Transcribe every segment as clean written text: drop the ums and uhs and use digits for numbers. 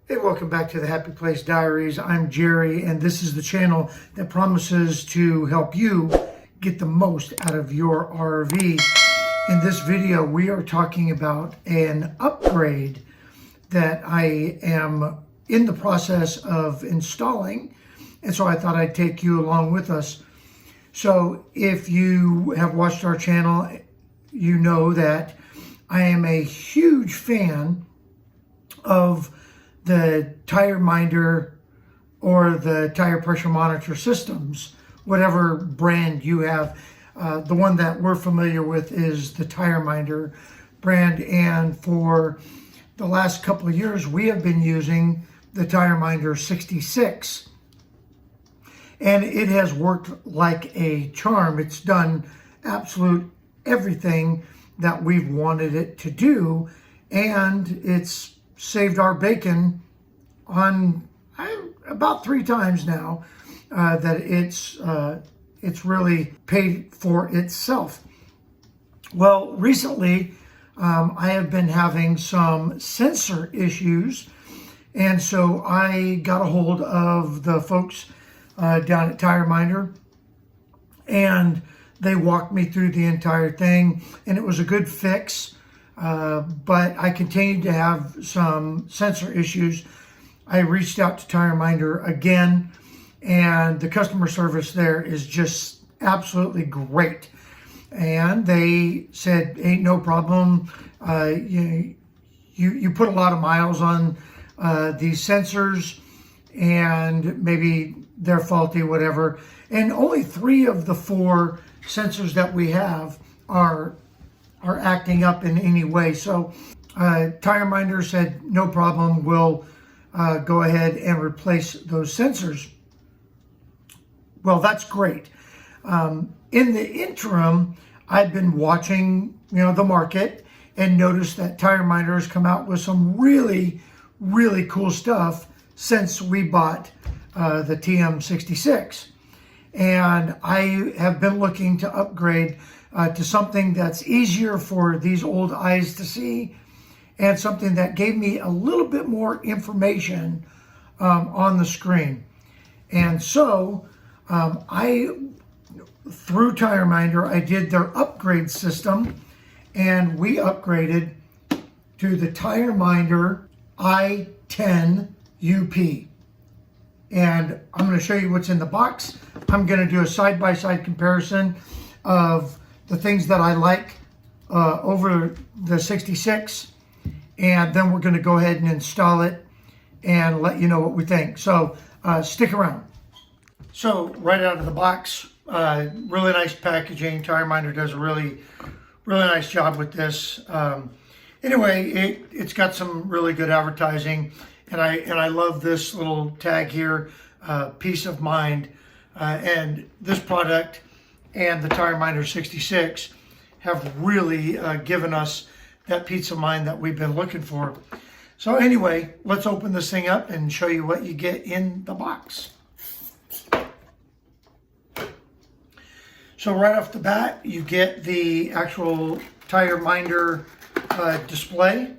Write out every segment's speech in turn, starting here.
Hey, welcome back to the Happy Place Diaries. I'm Jerry, and this is the channel that promises to help you get the most out of your RV. In this video, we are talking about an upgrade that I am in the process of installing, and so I thought I'd take you along with us. So if you have watched our channel, you know that I am a huge fan of the TIREMINDER or the tire pressure monitor systems, whatever brand you have. The one that we're familiar with is the TIREMINDER brand, and for the last couple of years we have been using the TIREMINDER 66, and it has worked like a charm. It's done absolute everything that we've wanted it to do, and it's saved our bacon on about 3 times now. That it's really paid for itself. Well, recently I have been having some sensor issues, and so I got a hold of the folks down at TIREMINDER, and they walked me through the entire thing, and it was a good fix. But I continued to have some sensor issues. I reached out to TIREMINDER again, and the customer service there is just absolutely great. And they said, "Ain't no problem. You put a lot of miles on these sensors, and maybe they're faulty, whatever. And only 3 of the 4 sensors that we have are acting up in any way." So TIREMINDER said, "No problem, we'll go ahead and replace those sensors." Well, that's great. In the interim, I've been watching, the market, and noticed that TIREMINDER has come out with some really, really cool stuff since we bought the TM66. And I have been looking to upgrade to something that's easier for these old eyes to see, and something that gave me a little bit more information on the screen. And so through TIREMINDER, I did their upgrade system, and we upgraded to the TIREMINDER i10 UP. And I'm going to show you what's in the box. I'm going to do a side-by-side comparison of the things that I like over the 66, and then we're going to go ahead and install it and let you know what we think. So stick around. So right out of the box, really nice packaging. TIREMINDER does a really nice job with this. Anyway, it's got some really good advertising, and I love this little tag here, peace of mind. And this product and the TIREMINDER 66 have really given us that peace of mind that we've been looking for. So anyway, let's open this thing up and show you what you get in the box. So right off the bat, you get the actual TIREMINDER display.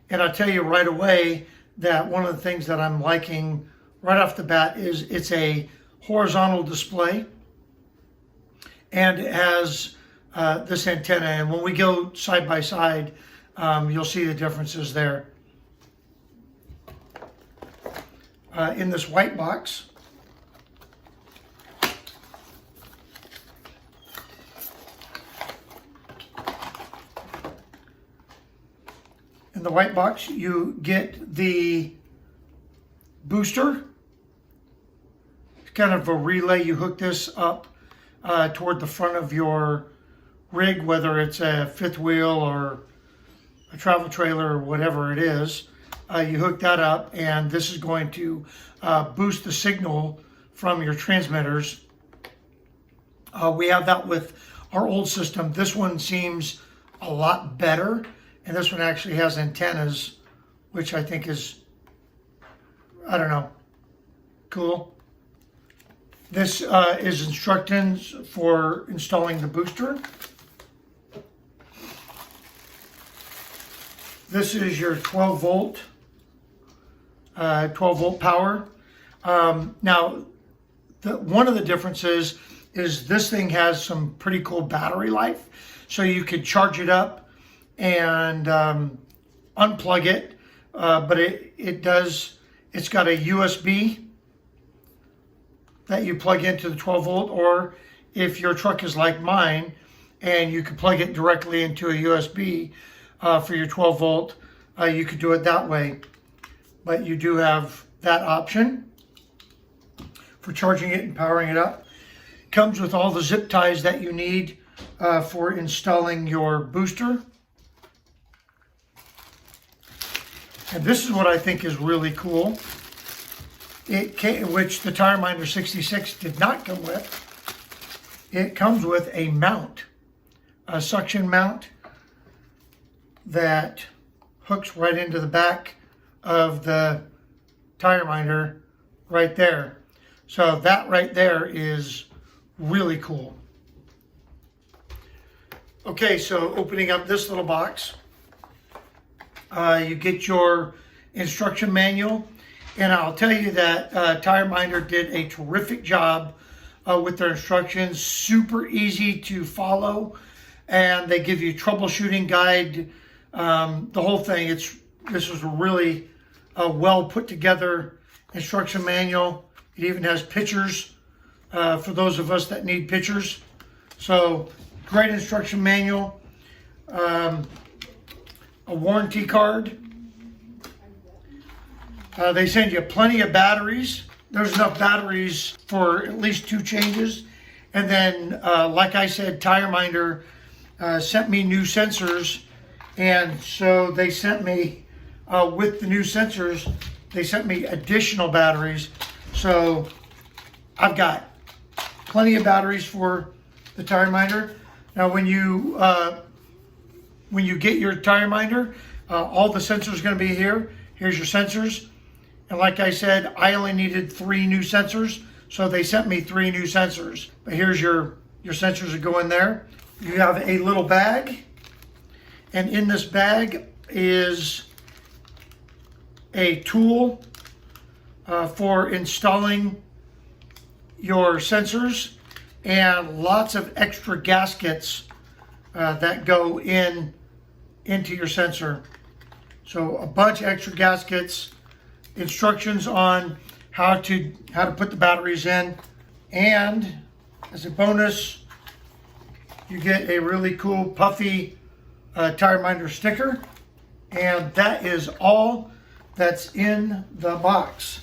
And I'll tell you right away that one of the things that I'm liking right off the bat is it's a horizontal display, and it has this antenna. And when we go side by side, you'll see the differences there. In this white box, you get the booster. It's kind of a relay. You hook this up toward the front of your rig, whether it's a 5th wheel or a travel trailer or whatever it is. You hook that up, and this is going to boost the signal from your transmitters. We have that with our old system. This one seems a lot better, and this one actually has antennas, which I think is, I don't know, cool. This is instructions for installing the booster. This is your 12 volt power. Now, one of the differences is this thing has some pretty cool battery life. So you could charge it up and unplug it, but it's got a USB that you plug into the 12 volt, or if your truck is like mine and you can plug it directly into a USB for your 12 volt, you could do it that way. But you do have that option for charging it and powering it up. Comes with all the zip ties that you need for installing your booster. And this is what I think is really cool. Which the TIREMINDER 66 did not come with. It comes with a mount, a suction mount that hooks right into the back of the TIREMINDER right there. So that right there is really cool. Okay, so opening up this little box, you get your instruction manual. And I'll tell you that TIREMINDER did a terrific job with their instructions. Super easy to follow, and they give you troubleshooting guide. The whole thing. This was a really well put together instruction manual. It even has pictures for those of us that need pictures. So great instruction manual. A warranty card. They send you plenty of batteries. There's enough batteries for at least 2 changes. And then, like I said, TIREMINDER sent me new sensors. And so they sent me, with the new sensors, they sent me additional batteries. So I've got plenty of batteries for the TIREMINDER. Now, when you get your TIREMINDER, all the sensors are going to be here. Here's your sensors. And like I said, I only needed 3 new sensors, so they sent me 3 new sensors. But here's your sensors that go in there. You have a little bag, and in this bag is a tool for installing your sensors, and lots of extra gaskets that go into your sensor. So a bunch of extra gaskets. Instructions on how to put the batteries in, and as a bonus, you get a really cool puffy TIREMINDER sticker, and that is all that's in the box.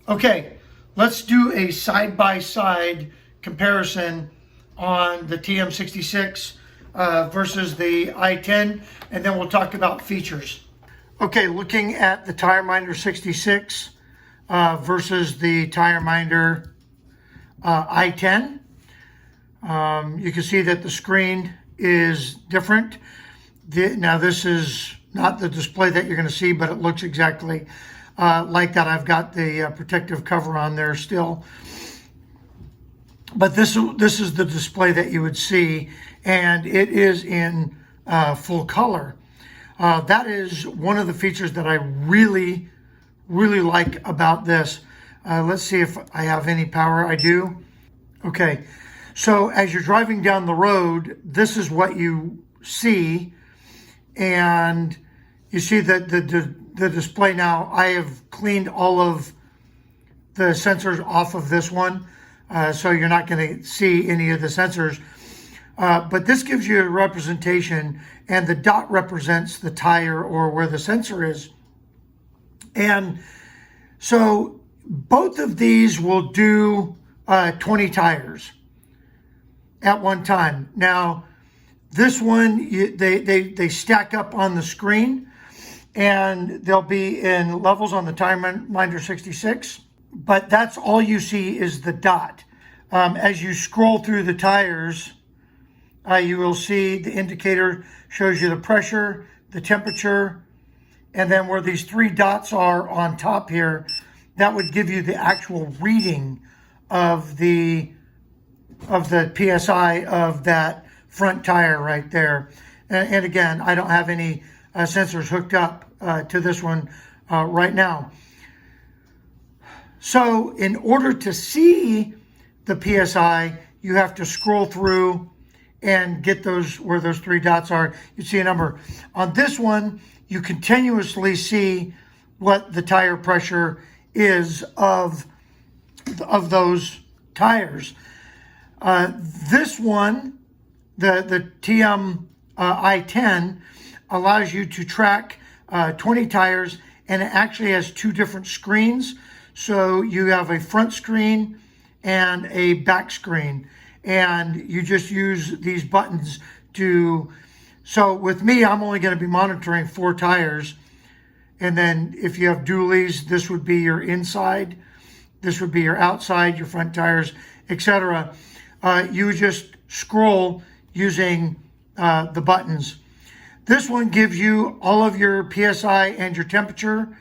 Okay, let's do a side-by-side comparison on the TM66 versus the i10, and then we'll talk about features. Okay, looking at the TIREMINDER 66 versus the TIREMINDER i10, you can see that the screen is different. Now this is not the display that you're going to see, but it looks exactly like that. I've got the protective cover on there still. But this is the display that you would see, and it is in full color. That is one of the features that I really, really like about this. Let's see if I have any power. I do. Okay, so as you're driving down the road, this is what you see, and you see that the display now. I have cleaned all of the sensors off of this one, so you're not going to see any of the sensors. But this gives you a representation, and the dot represents the tire or where the sensor is. And so both of these will do 20 tires at one time. Now, this one, they stack up on the screen, and they'll be in levels on the TIREMINDER 66, but that's all you see is the dot. As you scroll through the tires, you will see the indicator shows you the pressure, the temperature, and then where these 3 dots are on top here, that would give you the actual reading of the PSI of that front tire right there. And again, I don't have any sensors hooked up to this one right now. So in order to see the PSI, you have to scroll through and get those where those three dots are. You see a number. On this one, you continuously see what the tire pressure is of those tires. This one, the TM i10, allows you to track 20 tires, and it actually has two different screens. So you have a front screen and a back screen, and you just use these buttons to, so with me, I'm only going to be monitoring 4 tires. And then if you have dualies, this would be your inside, this would be your outside, your front tires, etc. You just scroll using the buttons. This one gives you all of your PSI and your temperature.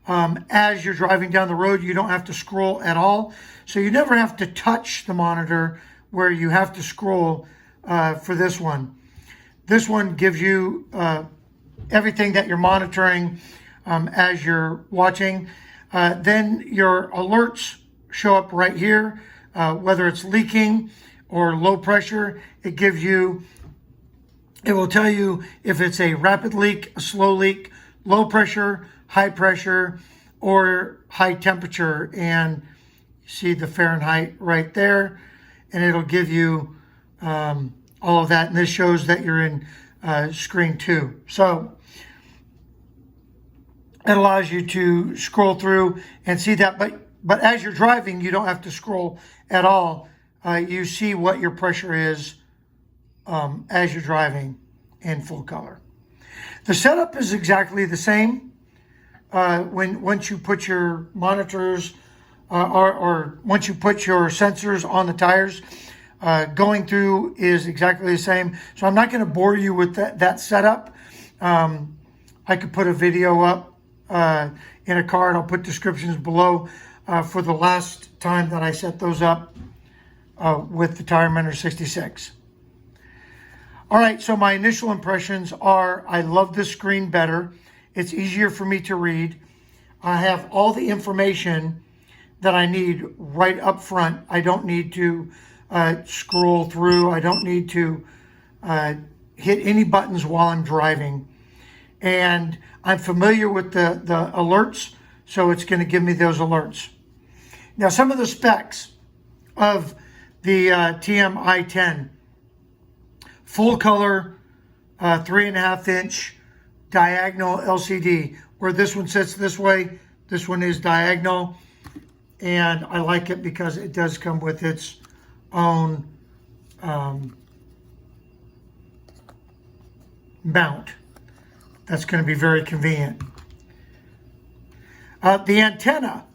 As you're driving down the road, you don't have to scroll at all. So you never have to touch the monitor where you have to scroll for this one. This one gives you everything that you're monitoring as you're watching. Then your alerts show up right here, whether it's leaking or low pressure. It gives you, it will tell you if it's a rapid leak, a slow leak, low pressure, high pressure, or high temperature. And you see the Fahrenheit right there, and it'll give you all of that. And this shows that you're in screen 2. So it allows you to scroll through and see that. But as you're driving, you don't have to scroll at all. You see what your pressure is as you're driving in full color. The setup is exactly the same. Once you put your monitors or once you put your sensors on the tires, going through is exactly the same. So I'm not going to bore you with that setup. I could put a video up in a card. I'll put descriptions below for the last time that I set those up with the TIREMINDER 66. All right, so my initial impressions are I love this screen better. It's easier for me to read. I have all the information that I need right up front. I don't need to scroll through. I don't need to hit any buttons while I'm driving. And I'm familiar with the alerts, so it's going to give me those alerts. Now, some of the specs of the TM i10. Full color, 3.5 inch diagonal LCD. Where this one sits this way, this one is diagonal. And I like it because it does come with its own mount. That's going to be very convenient. The antenna.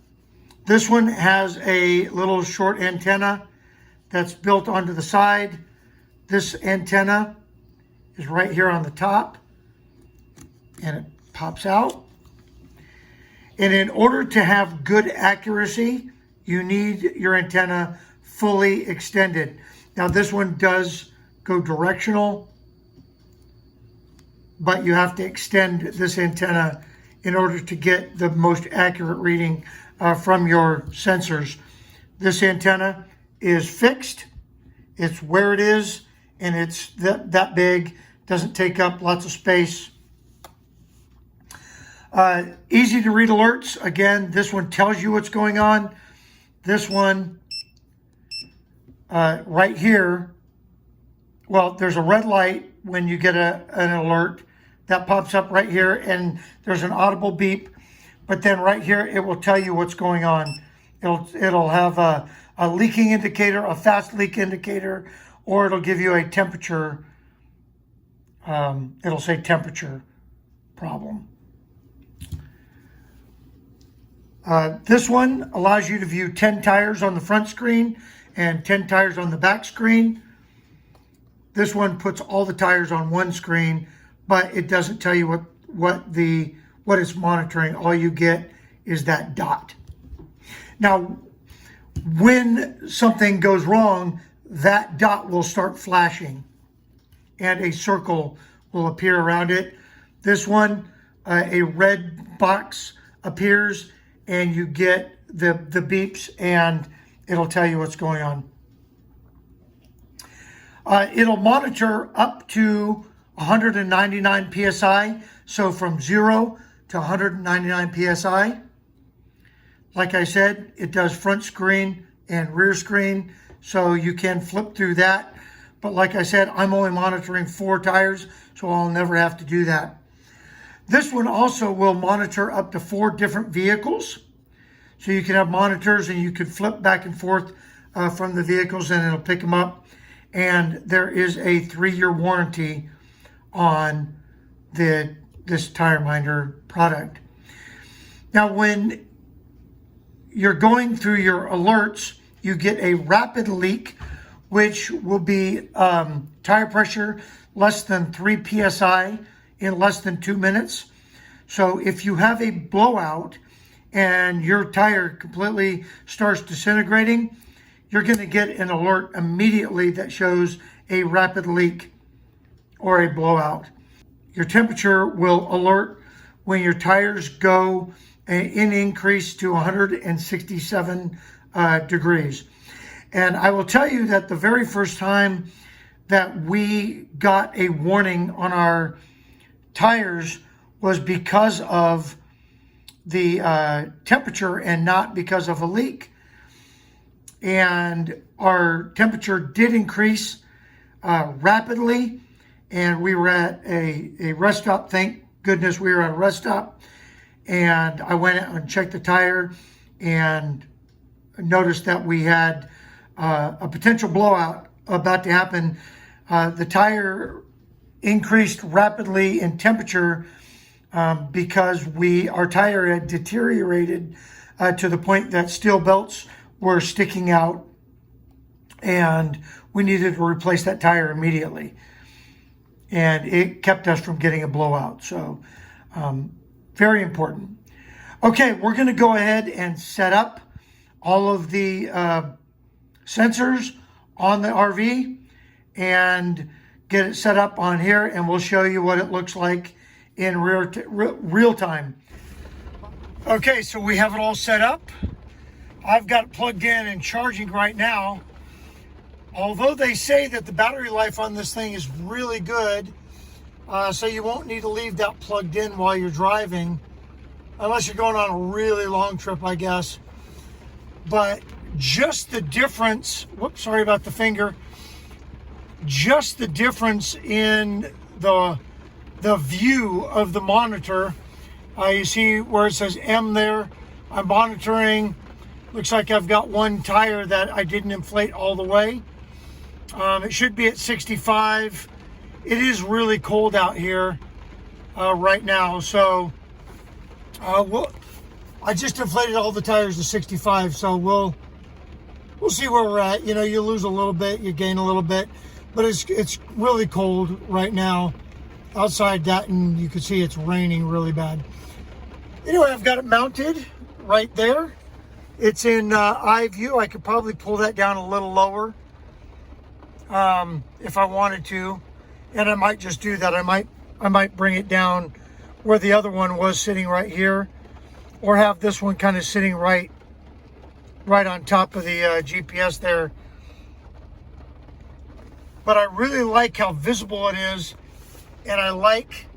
This one has a little short antenna that's built onto the side. This antenna is right here on the top, and it pops out. And in order to have good accuracy, you need your antenna fully extended. Now this one does go directional, but you have to extend this antenna in order to get the most accurate reading from your sensors. This antenna is fixed. It's where it is, and it's that big, doesn't take up lots of space. Easy to read alerts. Again, this one tells you what's going on. This one right here, well, there's a red light when you get an alert. That pops up right here, and there's an audible beep. But then right here, it will tell you what's going on. It'll have a leaking indicator, a fast leak indicator, or it'll give you a temperature. It'll say temperature problem. This one allows you to view 10 tires on the front screen and 10 tires on the back screen. This one puts all the tires on one screen, but it doesn't tell you what it's monitoring. All you get is that dot. Now, when something goes wrong, that dot will start flashing and a circle will appear around it. This one, a red box appears and you get the beeps and it'll tell you what's going on. It'll monitor up to 199 PSI. So from 0 to 199 PSI. Like I said, it does front screen and rear screen, so you can flip through that. But like I said, I'm only monitoring 4 tires, so I'll never have to do that. This one also will monitor up to 4 different vehicles. So you can have monitors and you can flip back and forth from the vehicles and it'll pick them up. And there is a 3-year warranty on this TIREMINDER product. Now, when you're going through your alerts, you get a rapid leak, which will be tire pressure less than 3 PSI in less than 2 minutes. So if you have a blowout and your tire completely starts disintegrating, you're going to get an alert immediately that shows a rapid leak or a blowout. Your temperature will alert when your tires go in increase to 167 degrees. And I will tell you that the very first time that we got a warning on our tires was because of the temperature and not because of a leak. And our temperature did increase rapidly, and we were at a rest stop. Thank goodness we were at a rest stop. And I went out and checked the tire and noticed that we had a potential blowout about to happen. The tire increased rapidly in temperature because our tire had deteriorated to the point that steel belts were sticking out, and we needed to replace that tire immediately. And it kept us from getting a blowout. So very important. Okay, we're going to go ahead and set up all of the sensors on the RV and get it set up on here, and we'll show you what it looks like in real time. Okay, so we have it all set up. I've got it plugged in and charging right now. Although they say that the battery life on this thing is really good, so you won't need to leave that plugged in while you're driving, unless you're going on a really long trip, I guess. But just the difference, whoops, sorry about the finger, just the difference in the view of the monitor. You see where it says M there? I'm monitoring. Looks like I've got one tire that I didn't inflate all the way. It should be at 65. It is really cold out here right now, so I just inflated all the tires to 65, so we'll see where we're at. You know, you lose a little bit, you gain a little bit, but it's really cold right now outside that, and you can see it's raining really bad. Anyway, I've got it mounted right there. It's in eye view. I could probably pull that down a little lower if I wanted to, and I might just do that. I might bring it down where the other one was sitting right here, or have this one kind of sitting right on top of the GPS there. But I really like how visible it is, and I like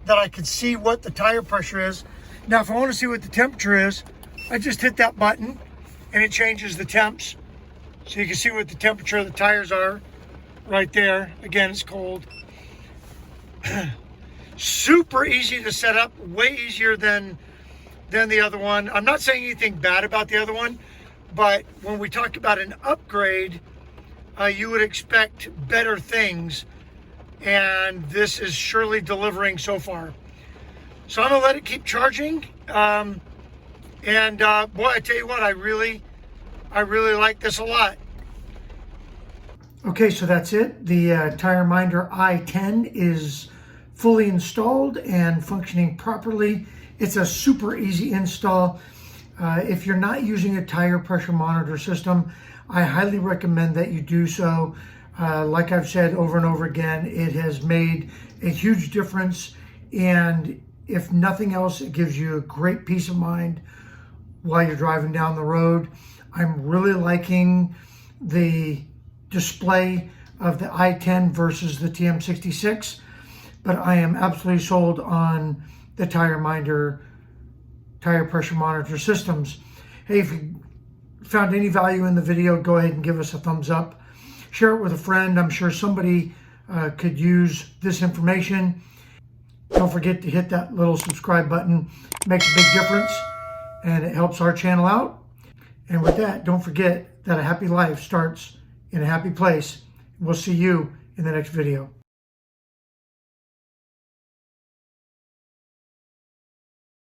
that I can see what the tire pressure is. Now, if I want to see what the temperature is, I just hit that button and it changes the temps. So you can see what the temperature of the tires are right there. Again, it's cold. Super easy to set up, way easier than the other one. I'm not saying anything bad about the other one, but when we talk about an upgrade, you would expect better things, and this is surely delivering so far. So I'm gonna let it keep charging. Boy, I tell you what, I really like this a lot. Okay, so that's it. The TIREMINDER i10 is fully installed and functioning properly. It's a super easy install. If you're not using a tire pressure monitor system, I highly recommend that you do so. Like I've said over and over again, it has made a huge difference, and if nothing else, it gives you a great peace of mind while you're driving down the road. I'm really liking the display of the i10 versus the TM66, but I am absolutely sold on the TIREMINDER tire pressure monitor systems. Hey, if you found any value in the video, go ahead and give us a thumbs up. Share it with a friend. I'm sure somebody could use this information. Don't forget to hit that little subscribe button. It makes a big difference and it helps our channel out. And with that, don't forget that a happy life starts in a happy place. We'll see you in the next video.